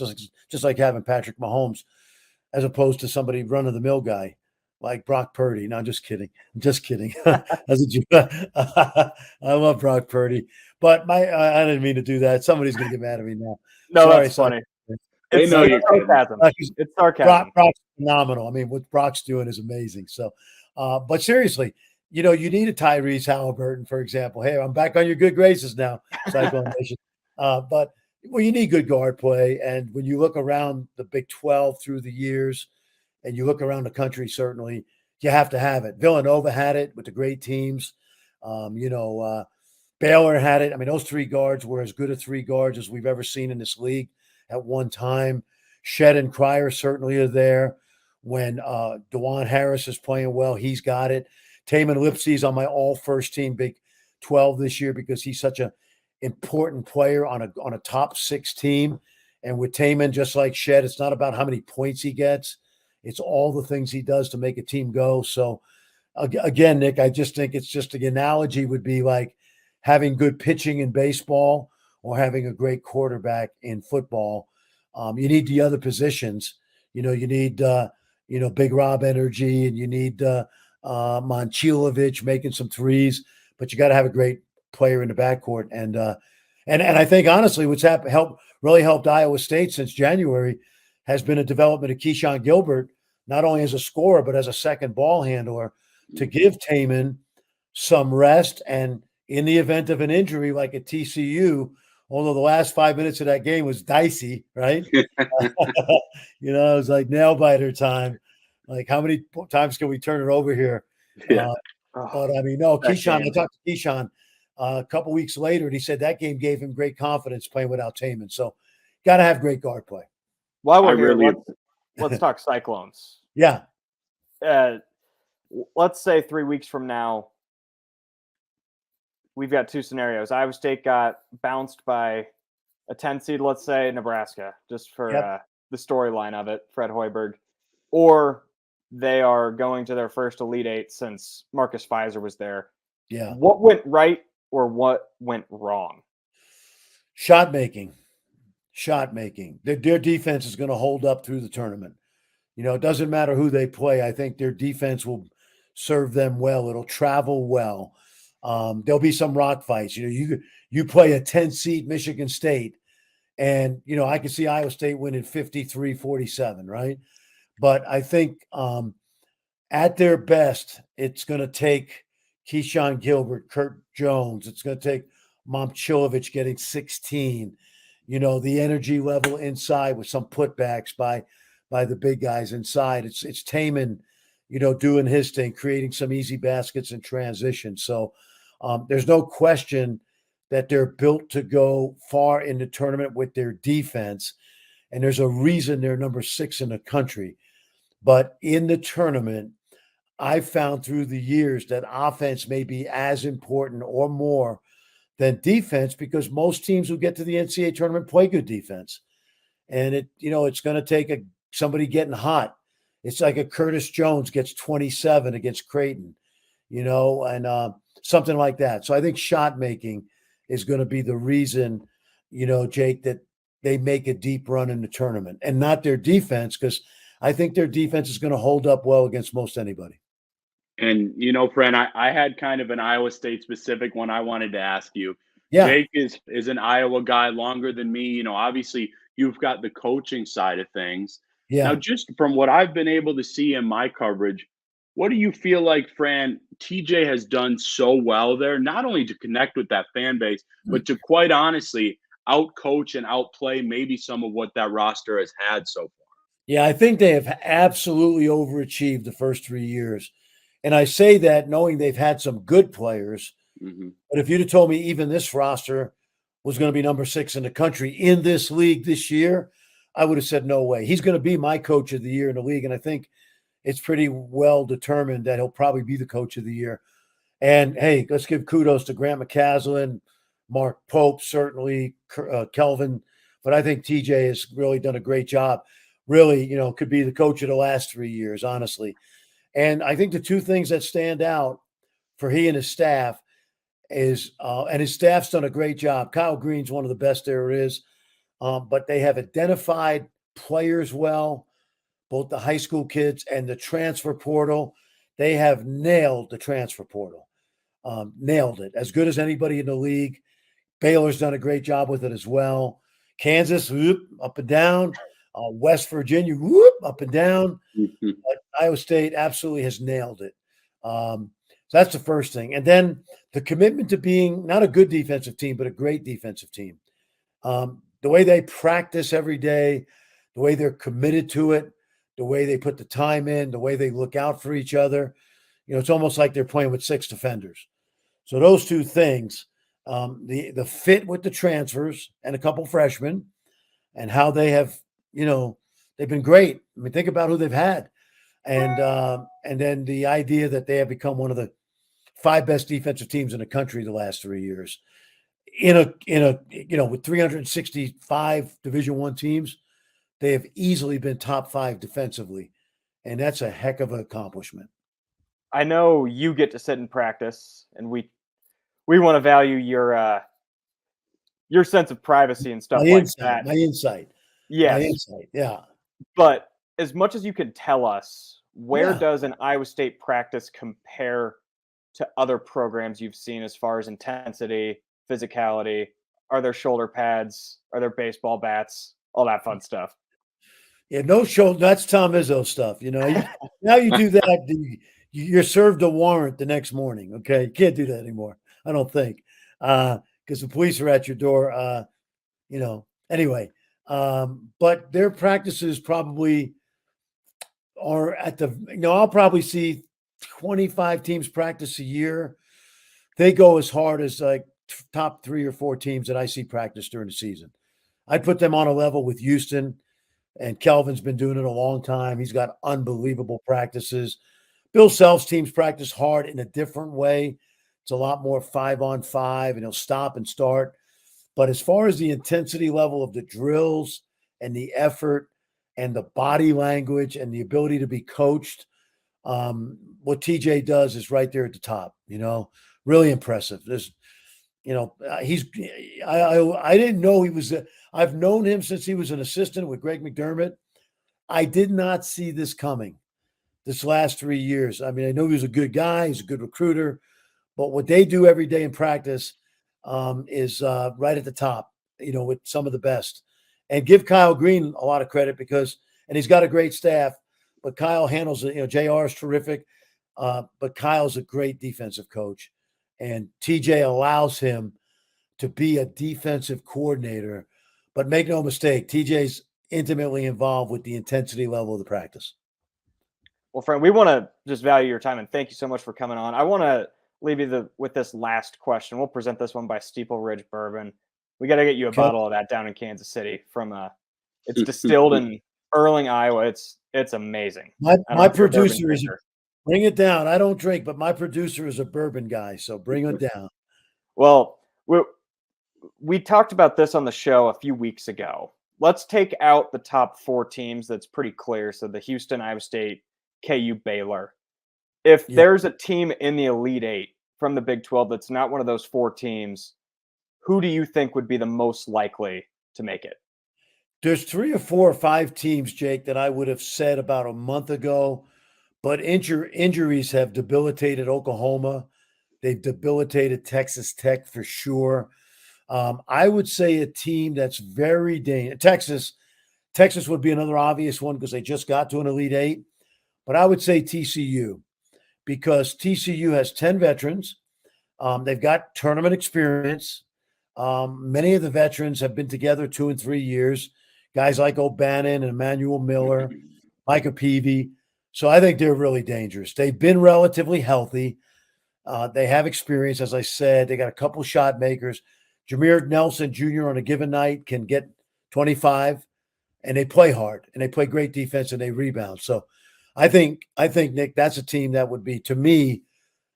just like having Patrick Mahomes, as opposed to somebody run-of-the-mill guy like Brock Purdy. No, I'm just kidding. As a joke. I love Brock Purdy, but I didn't mean to do that. Somebody's going to get mad at me now. No, Sorry, that's funny. It's sarcasm. It's sarcasm. Brock's phenomenal. I mean, what Brock's doing is amazing. So, but seriously, you need a Tyrese Halliburton, for example. Hey, I'm back on your good graces now, Cyclone Nation. But you need good guard play. And when you look around the Big 12 through the years, and you look around the country, certainly you have to have it. Villanova had it with the great teams. Baylor had it. I mean, those 3 guards were as good a 3 guards as we've ever seen in this league at one time. Shed and Cryer certainly are there. When DeJuan Harris is playing well, he's got it. Taman Lipsey's on my all first team Big 12 this year because he's such an important player on a top 6 team. And with Taman, just like Shed, it's not about how many points he gets. It's all the things he does to make a team go. So again, Nick, I just think it's just the analogy would be like having good pitching in baseball or having a great quarterback in football. You need the other positions. You need Big Rob energy, and you need Monchilovich making some threes, but you got to have a great player in the backcourt. And I think honestly, what's really helped Iowa State since January has been a development of Keyshawn Gilbert, not only as a scorer but as a second ball handler, to give Taman some rest. And in the event of an injury like at TCU, although the last 5 minutes of that game was dicey, right? It was like nail biter time. Like, how many times can we turn it over here? Yeah. But I mean, no, Keyshawn, I talked to Keyshawn a couple weeks later, and he said that game gave him great confidence playing without Taman. So, got to have great guard play. While we're here, let's talk Cyclones. Yeah. Let's say 3 weeks from now, we've got 2 scenarios. Iowa State got bounced by a 10 seed, let's say Nebraska, just for the storyline of it, Fred Hoiberg, or they are going to their first Elite Eight since Marcus Fizer was there. Yeah. What went right or what went wrong? Shot making. Their defense is going to hold up through the tournament. It doesn't matter who they play. I think their defense will serve them well. It'll travel well. There'll be some rock fights. You play a 10 seed Michigan State, and I can see Iowa State winning 53-47, right? But I think at their best, it's going to take Keyshawn Gilbert, Kurt Jones. It's going to take Momchilovich getting 16. The energy level inside with some putbacks by the big guys inside. It's Taman, doing his thing, creating some easy baskets in transition. So there's no question that they're built to go far in the tournament with their defense. And there's a reason they're number 6 in the country. But in the tournament, I've found through the years that offense may be as important or more than defense, because most teams who get to the NCAA tournament play good defense. And it's going to take somebody getting hot. It's like a Curtis Jones gets 27 against Creighton, and something like that. So I think shot making is going to be the reason, Jake, that they make a deep run in the tournament, and not their defense, because I think their defense is going to hold up well against most anybody. And, Fran, I had kind of an Iowa State specific one I wanted to ask you. Yeah. Jake is an Iowa guy longer than me. Obviously you've got the coaching side of things. Yeah. Now, just from what I've been able to see in my coverage, what do you feel like, Fran, TJ has done so well there, not only to connect with that fan base, but to quite honestly out-coach and outplay maybe some of what that roster has had so far? Yeah, I think they have absolutely overachieved the first 3 years. And I say that knowing they've had some good players. Mm-hmm. But if you'd have told me even this roster was going to be number 6 in the country in this league this year, I would have said no way. He's going to be my coach of the year in the league. And I think it's pretty well determined that he'll probably be the coach of the year. And, hey, let's give kudos to Grant McCaslin, Mark Pope, certainly, Kelvin. But I think TJ has really done a great job. Really, could be the coach of the last 3 years, honestly. And I think the 2 things that stand out for he and his staff is, and his staff's done a great job. Kyle Green's one of the best there is, but they have identified players well, both the high school kids and the transfer portal. They have nailed the transfer portal, nailed it as good as anybody in the league. Baylor's done a great job with it as well. Kansas, whoop, up and down. West Virginia, whoop, up and down. Mm-hmm. But Iowa State absolutely has nailed it. So that's the first thing. And then the commitment to being not a good defensive team, but a great defensive team. The way they practice every day, the way they're committed to it, the way they put the time in, the way they look out for each other. It's almost like they're playing with 6 defenders. So those 2 things, the fit with the transfers and a couple freshmen, and how they have, They've been great. I mean, think about who they've had, and then the idea that they have become one of the 5 best defensive teams in the country the last 3 years. In a with 365 Division I teams, they have easily been top 5 defensively, and that's a heck of an accomplishment. I know you get to sit in practice, and we want to value your sense of privacy and stuff like that. My insight. Yes, Yeah. but as much as you can tell us, where Yeah. does an Iowa State practice compare to other programs you've seen as far as intensity, physicality? Are there shoulder pads? Are there baseball bats? All that fun stuff. Yeah, no shoulder. That's Tom Izzo stuff. Now you do that, you're served a warrant the next morning. Okay, you can't do that anymore. I don't think, because the police are at your door. Anyway, but their practices probably are at the. I'll probably see 25 teams practice a year. They go as hard as like top 3 or 4 teams that I see practice during the season. I'd put them on a level with Houston. And Kelvin's been doing it a long time. He's got unbelievable practices. Bill Self's teams practice hard in a different way. It's a lot more 5-on-5, and he'll stop and start. But as far as the intensity level of the drills and the effort and the body language and the ability to be coached, what TJ does is right there at the top. Really impressive. I didn't know he was. I've known him since he was an assistant with Greg McDermott. I did not see this coming this last 3 years. I mean, I know he was a good guy. He's a good recruiter. But what they do every day in practice is right at the top, with some of the best. And give Kyle Green a lot of credit and he's got a great staff, but Kyle handles it. JR is terrific, but Kyle's a great defensive coach. And TJ allows him to be a defensive coordinator. But make no mistake, TJ's intimately involved with the intensity level of the practice. Well, Fran, we want to just value your time, and thank you so much for coming on. I want to leave you with this last question. We'll present this one by Steeple Ridge Bourbon. We got to get you a bottle of that down in Kansas City it's distilled in Erling, Iowa. It's amazing. My producer is bring it down. I don't drink, but my producer is a bourbon guy, so bring it down. Well, we talked about this on the show a few weeks ago. Let's take out the top 4 teams. That's pretty clear. So the Houston, Iowa State, KU, Baylor. If there's a team in the Elite 8 from the Big 12 that's not one of those 4 teams, who do you think would be the most likely to make it? There's 3 or 4 or 5 teams, Jake, that I would have said about a month ago, but injuries have debilitated Oklahoma. They've debilitated Texas Tech for sure. I would say a team that's very dangerous. Texas would be another obvious one because they just got to an Elite 8. But I would say TCU because TCU has 10 veterans. They've got tournament experience. Many of the veterans have been together 2 and 3 years. Guys like O'Bannon and Emmanuel Miller, Micah Peavy. So I think they're really dangerous. They've been relatively healthy. They have experience, as I said. They got a couple shot makers. Jameer Nelson Jr. on a given night can get 25, and they play hard, and they play great defense, and they rebound. So I think, Nick, that's a team that would be, to me,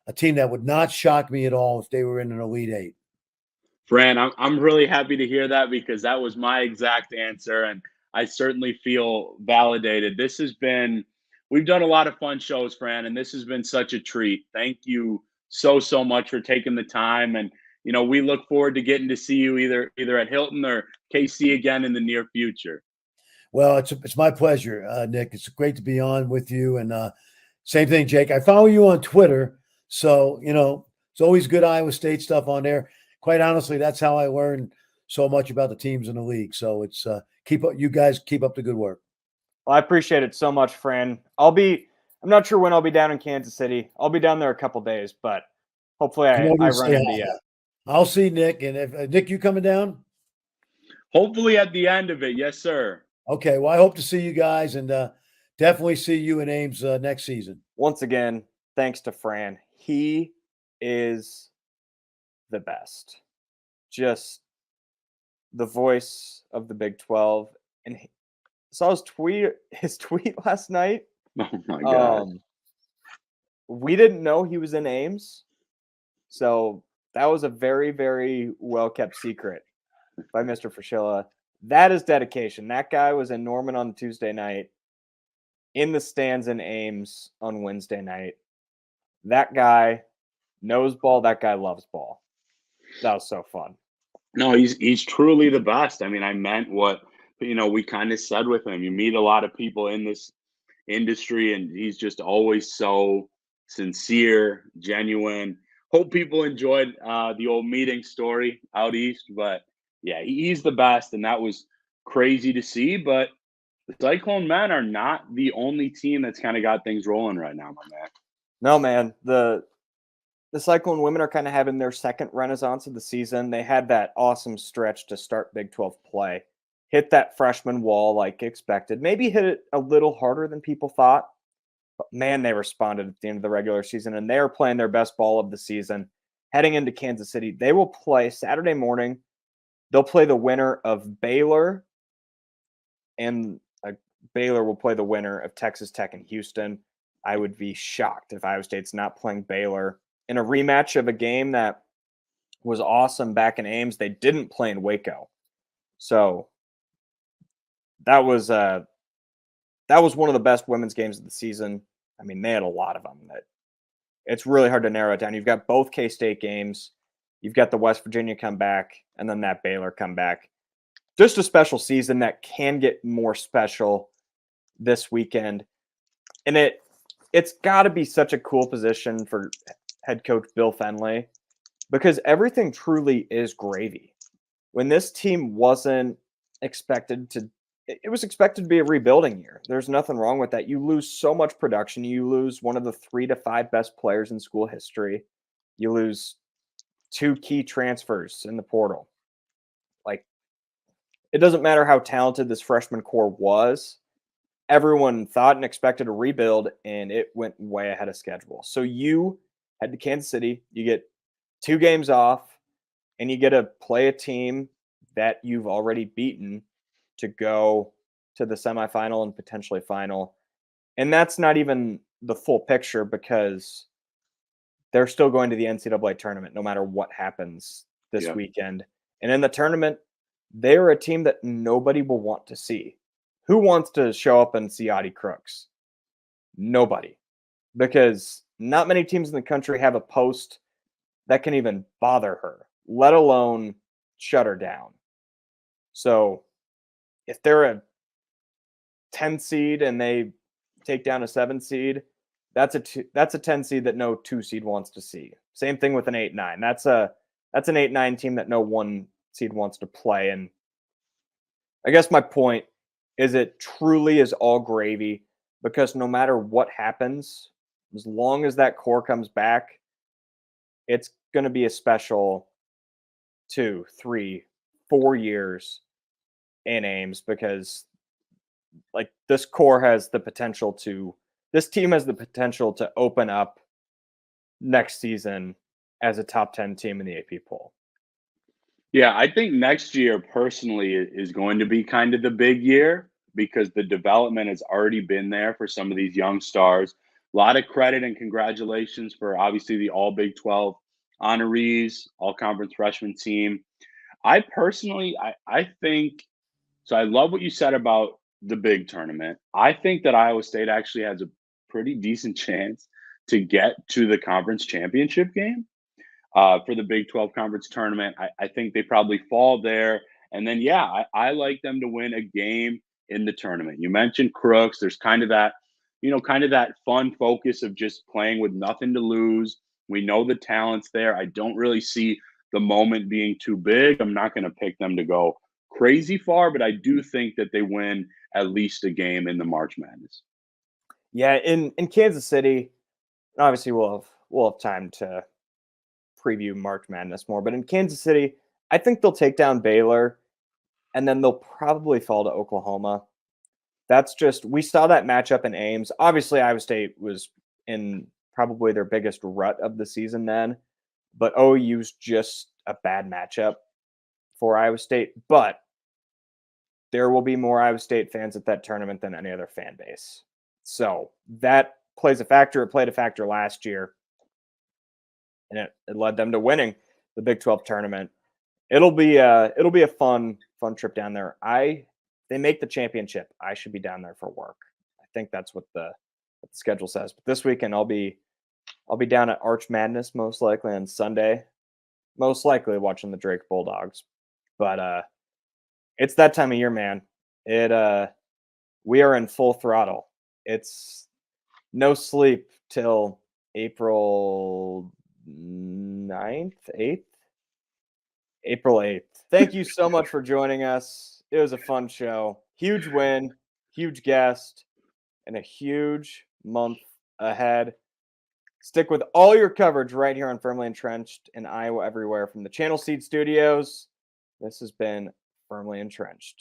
a team that would not shock me at all if they were in an Elite 8. Fran, I'm really happy to hear that because that was my exact answer, and I certainly feel validated. We've done a lot of fun shows, Fran, and this has been such a treat. Thank you so much for taking the time, and we look forward to getting to see you either at Hilton or KC again in the near future. Well, it's my pleasure, Nick. It's great to be on with you, and same thing, Jake. I follow you on Twitter, so it's always good Iowa State stuff on there. Quite honestly, that's how I learned so much about the teams in the league. So it's you guys keep up the good work. Well, I appreciate it so much, Fran. I'm not sure when I'll be down in Kansas City. I'll be down there a couple days, but hopefully I run into you. I'll see Nick. And if Nick, you coming down? Hopefully at the end of it. Yes, sir. Okay. Well, I hope to see you guys and definitely see you in Ames next season. Once again, thanks to Fran. He is the best. Just the voice of the Big 12. And saw his tweet last night. Oh my God. We didn't know he was in Ames, so that was a very, very well kept secret by Mr. Fraschilla. That is dedication. That guy was in Norman on Tuesday night, in the stands in Ames on Wednesday night. That guy knows ball. That guy loves ball. That was so fun. No, he's truly the best. I mean, I meant what we kind of said with him. You meet a lot of people in this industry, and he's just always so sincere, genuine. Hope people enjoyed the old meeting story out east, but yeah, he's the best, and that was crazy to see. But the Cyclone men are not the only team that's kind of got things rolling right now, my man. No, man. The Cyclone women are kind of having their second renaissance of the season. They had that awesome stretch to start Big 12 play. Hit that freshman wall like expected. Maybe hit it a little harder than people thought. But man, they responded at the end of the regular season, and they are playing their best ball of the season. Heading into Kansas City, they will play Saturday morning. They'll play the winner of Baylor, and Baylor will play the winner of Texas Tech and Houston. I would be shocked if Iowa State's not playing Baylor in a rematch of a game that was awesome back in Ames. They didn't play in Waco. So that was one of the best women's games of the season. I mean, they had a lot of them. It's really hard to narrow it down. You've got both K-State games. You've got the West Virginia comeback, and then that Baylor comeback. Just a special season that can get more special this weekend. And it's got to be such a cool position for head coach Bill Fenley, because everything truly is gravy. When this team wasn't expected to, it was expected to be a rebuilding year. There's nothing wrong with that. You lose so much production. You lose one of the 3 to 5 best players in school history. You lose 2 key transfers in the portal. Like, it doesn't matter how talented this freshman core was. Everyone thought and expected a rebuild, and it went way ahead of schedule. So you head to Kansas City, you get 2 games off, and you get to play a team that you've already beaten to go to the semifinal and potentially final. And that's not even the full picture, because they're still going to the NCAA tournament no matter what happens this weekend. And in the tournament, they're a team that nobody will want to see. Who wants to show up and see Audie Crooks? Nobody. Because not many teams in the country have a post that can even bother her, let alone shut her down. So if they're a 10 seed and they take down a 7 seed, that's a 10 seed that no 2 seed wants to see. Same thing with an 8-9. That's an 8-9 team that no 1 seed wants to play. And I guess my point is, it truly is all gravy, because no matter what happens, as long as that core comes back, it's going to be a special 2, 3, 4 years in Ames, because like this core has the potential to, this team has the potential to open up next season as a top 10 team in the AP poll. Yeah, I think next year personally is going to be kind of the big year, because the development has already been there for some of these young stars. A lot of credit and congratulations for obviously the all Big 12 honorees, all conference freshman team. I personally, I think, so I love what you said about the big tournament. I think that Iowa State actually has a pretty decent chance to get to the conference championship game. For the Big 12 conference tournament. I think they probably fall there. And then, yeah, I like them to win a game in the tournament. You mentioned Crooks. There's kind of that, kind of that fun focus of just playing with nothing to lose. We know the talent's there. I don't really see the moment being too big. I'm not going to pick them to go crazy far, but I do think that they win at least a game in the March Madness. Yeah, in Kansas City, obviously we'll have time to preview March Madness more, but in Kansas City, I think they'll take down Baylor, and then they'll probably fall to Oklahoma. That's just, we saw that matchup in Ames. Obviously, Iowa State was in probably their biggest rut of the season then, but OU's just a bad matchup for Iowa State. But there will be more Iowa State fans at that tournament than any other fan base. So that plays a factor. It played a factor last year, and it led them to winning the Big 12 tournament. It'll be a fun trip down there. They make the championship. I should be down there for work. I think that's what the schedule says. But this weekend I'll be down at Arch Madness most likely on Sunday. Most likely watching the Drake Bulldogs. But it's that time of year, man. We are in full throttle. It's no sleep till April 9th, 8th? April 8th. Thank you so much for joining us. It was a fun show. Huge win, huge guest, and a huge month ahead. Stick with all your coverage right here on Firmly Entrenched in Iowa Everywhere from the Channel Seed Studios. This has been Firmly Entrenched.